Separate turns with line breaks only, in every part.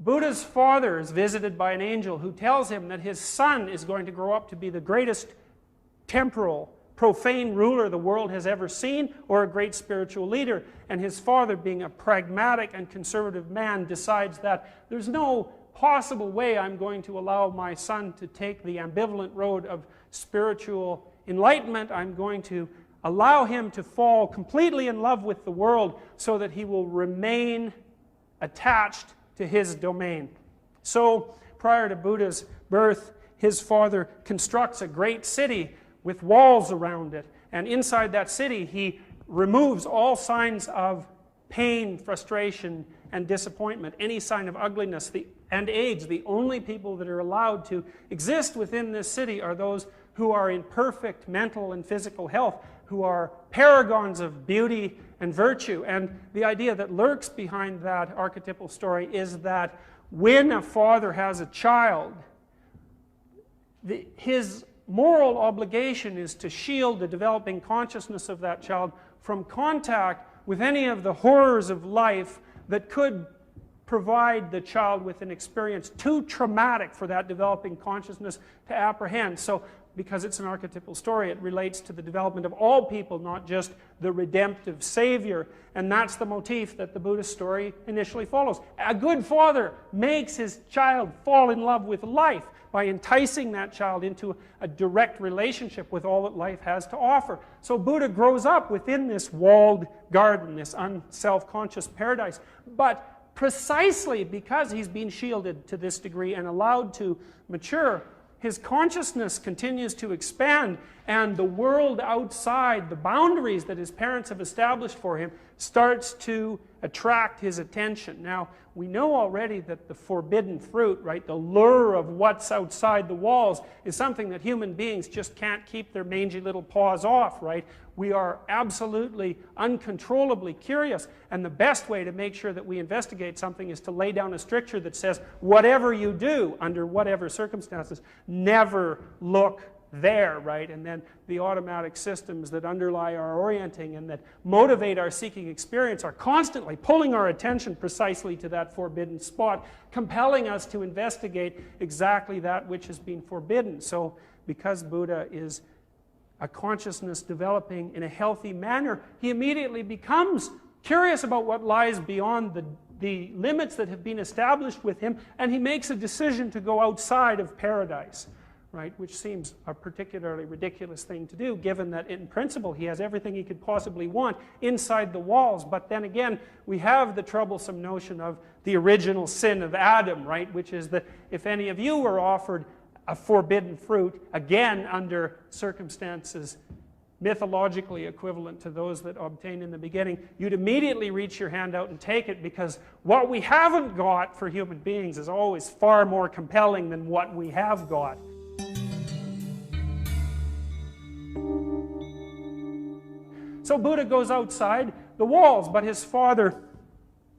Buddha's father is visited by an angel who tells him that his son is going to grow up to be the greatest temporal, profane ruler the world has ever seen, or a great spiritual leader. And his father, being a pragmatic and conservative man, decides that there's no possible way I'm going to allow my son to take the ambivalent road of spiritual enlightenment. I'm going to allow him to fall completely in love with the world so that he will remain attached to his domain. So, prior to Buddha's birth, his father constructs a great city with walls around it. And inside that city, he removes all signs of pain, frustration, and disappointment, any sign of ugliness and age. The only people that are allowed to exist within this city are those who are in perfect mental and physical health, who are paragons of beauty and virtue. And the idea that lurks behind that archetypal story is that when a father has a child, his moral obligation is to shield the developing consciousness of that child from contact with any of the horrors of life that could provide the child with an experience too traumatic for that developing consciousness to apprehend. So, because it's an archetypal story, it relates to the development of all people, not just the redemptive savior. And that's the motif that the Buddhist story initially follows. A good father makes his child fall in love with life by enticing that child into a direct relationship with all that life has to offer. So Buddha grows up within this walled garden, this unself-conscious paradise. But precisely because he's been shielded to this degree and allowed to mature, his consciousness continues to expand, and the world outside, the boundaries that his parents have established for him, starts to attract his attention. Now, we know already that the forbidden fruit, right, the lure of what's outside the walls, is something that human beings just can't keep their mangy little paws off, right? We are absolutely, uncontrollably curious, and the best way to make sure that we investigate something is to lay down a stricture that says, whatever you do, under whatever circumstances, never look there, right? And then the automatic systems that underlie our orienting and that motivate our seeking experience are constantly pulling our attention precisely to that forbidden spot, compelling us to investigate exactly that which has been forbidden. So, because Buddha is a consciousness developing in a healthy manner, he immediately becomes curious about what lies beyond the limits that have been established with him, and he makes a decision to go outside of paradise, right? Which seems a particularly ridiculous thing to do, given that in principle he has everything he could possibly want inside the walls. But then again, we have the troublesome notion of the original sin of Adam, right? Which is that if any of you were offered a forbidden fruit, again under circumstances mythologically equivalent to those that obtained in the beginning, you'd immediately reach your hand out and take it, because what we haven't got for human beings is always far more compelling than what we have got. So Buddha goes outside the walls, but his father,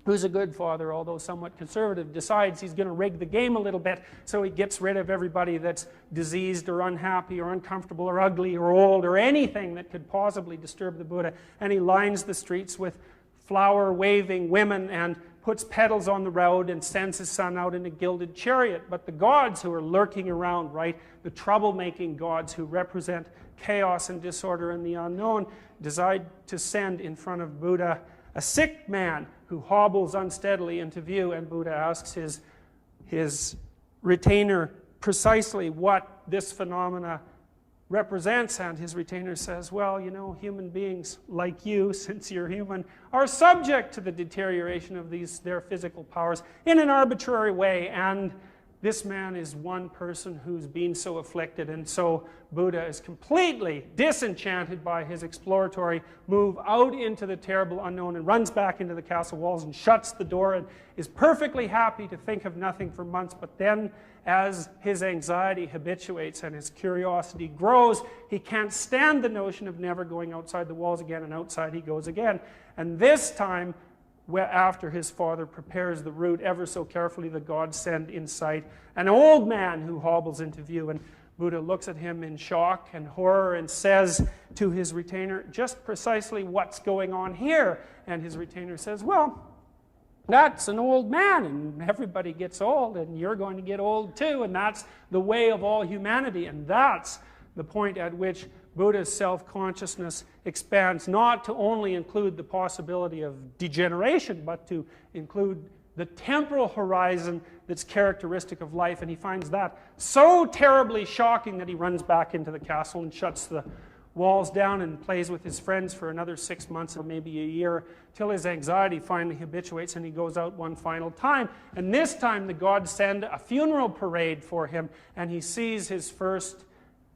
who's a good father, although somewhat conservative, decides he's going to rig the game a little bit, so he gets rid of everybody that's diseased or unhappy or uncomfortable or ugly or old or anything that could possibly disturb the Buddha, and he lines the streets with flower-waving women and puts petals on the road and sends his son out in a gilded chariot. But the gods who are lurking around, right, the troublemaking gods who represent chaos and disorder and the unknown, decide to send in front of Buddha a sick man who hobbles unsteadily into view, and Buddha asks his retainer precisely what this phenomena represents, and his retainer says, well, you know, human beings like you, since you're human, are subject to the deterioration of their physical powers in an arbitrary way, and this man is one person who's been so afflicted. And so Buddha is completely disenchanted by his exploratory move out into the terrible unknown, and runs back into the castle walls and shuts the door, and is perfectly happy to think of nothing for months. But then, as his anxiety habituates and his curiosity grows, he can't stand the notion of never going outside the walls again, and outside he goes again. And this time, after his father prepares the route ever so carefully, the gods send in sight an old man who hobbles into view, and Buddha looks at him in shock and horror and says to his retainer, just precisely what's going on here? And his retainer says, well, That's an old man, and everybody gets old, and you're going to get old too, and that's the way of all humanity. And that's the point at which Buddha's self-consciousness expands, not to only include the possibility of degeneration, but to include the temporal horizon that's characteristic of life. And he finds that so terribly shocking that he runs back into the castle and shuts the walls down and plays with his friends for another 6 months or maybe a year, till his anxiety finally habituates and he goes out one final time. And this time the gods send a funeral parade for him, and he sees his first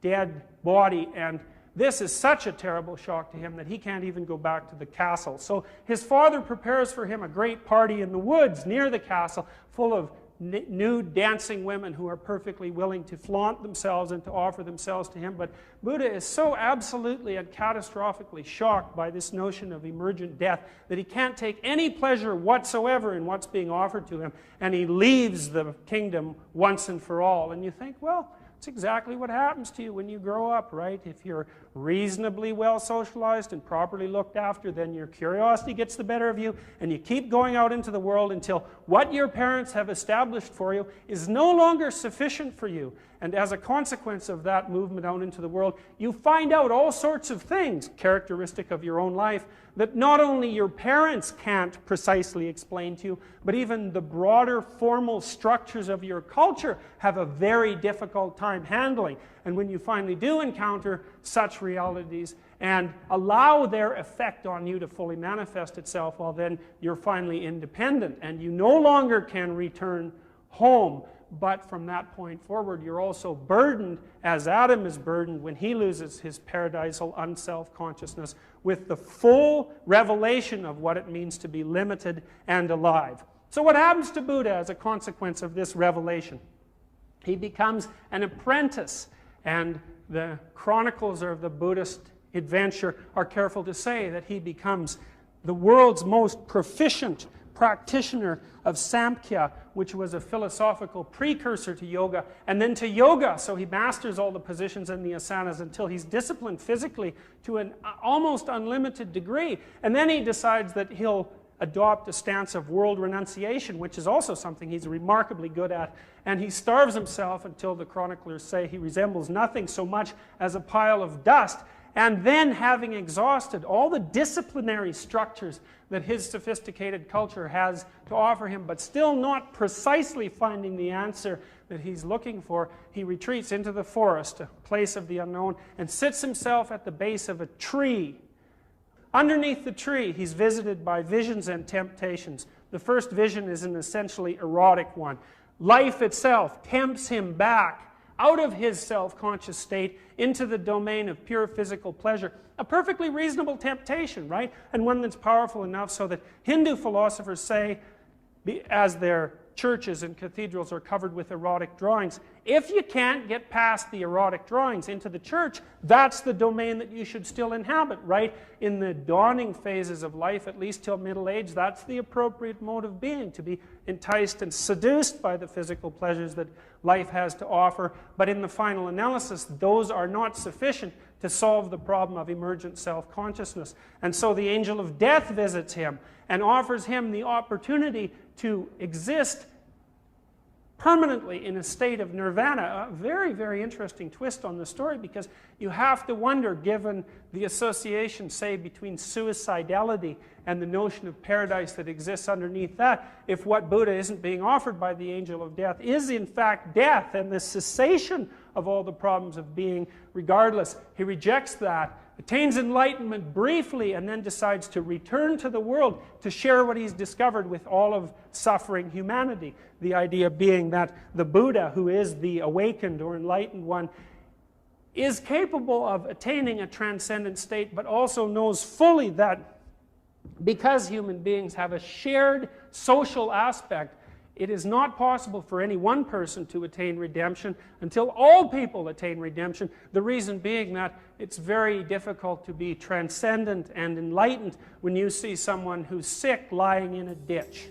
dead body, and this is such a terrible shock to him that he can't even go back to the castle. So his father prepares for him a great party in the woods near the castle, full of nude dancing women who are perfectly willing to flaunt themselves and to offer themselves to him. But Buddha is so absolutely and catastrophically shocked by this notion of emergent death that he can't take any pleasure whatsoever in what's being offered to him, and he leaves the kingdom once and for all. And you think, well, it's exactly what happens to you when you grow up, right? If you're reasonably well socialized and properly looked after, then your curiosity gets the better of you, and you keep going out into the world until what your parents have established for you is no longer sufficient for you. And as a consequence of that movement out into the world, you find out all sorts of things characteristic of your own life that not only your parents can't precisely explain to you, but even the broader formal structures of your culture have a very difficult time handling. And when you finally do encounter such realities and allow their effect on you to fully manifest itself, well, then you're finally independent and you no longer can return home. But from that point forward, you're also burdened, as Adam is burdened when he loses his paradisal unself-consciousness, with the full revelation of what it means to be limited and alive. So what happens to Buddha as a consequence of this revelation? He becomes an apprentice, and the chronicles of the Buddhist adventure are careful to say that he becomes the world's most proficient practitioner of Samkhya, which was a philosophical precursor to yoga, and then to yoga. So he masters all the positions and the asanas until he's disciplined physically to an almost unlimited degree. And then he decides that he'll adopt a stance of world renunciation, which is also something he's remarkably good at. And he starves himself until the chroniclers say he resembles nothing so much as a pile of dust. And then, having exhausted all the disciplinary structures that his sophisticated culture has to offer him, but still not precisely finding the answer that he's looking for, he retreats into the forest, a place of the unknown, and sits himself at the base of a tree. Underneath the tree, he's visited by visions and temptations. The first vision is an essentially erotic one. Life itself tempts him back out of his self-conscious state into the domain of pure physical pleasure. A perfectly reasonable temptation, right? And one that's powerful enough so that Hindu philosophers say, as their churches and cathedrals are covered with erotic drawings, if you can't get past the erotic drawings into the church, that's the domain that you should still inhabit, right? In the dawning phases of life, at least till middle age, that's the appropriate mode of being, to be enticed and seduced by the physical pleasures that life has to offer. But in the final analysis, those are not sufficient to solve the problem of emergent self-consciousness. And so the angel of death visits him and offers him the opportunity to exist permanently in a state of nirvana. A very, very interesting twist on the story, because you have to wonder, given the association, say, between suicidality and the notion of paradise that exists underneath that, if what Buddha isn't being offered by the angel of death is in fact death and the cessation of all the problems of being. Regardless, he rejects that, attains enlightenment briefly, and then decides to return to the world to share what he's discovered with all of suffering humanity. The idea being that the Buddha, who is the awakened or enlightened one, is capable of attaining a transcendent state, but also knows fully that because human beings have a shared social aspect, it is not possible for any one person to attain redemption until all people attain redemption. The reason being that it's very difficult to be transcendent and enlightened when you see someone who's sick lying in a ditch.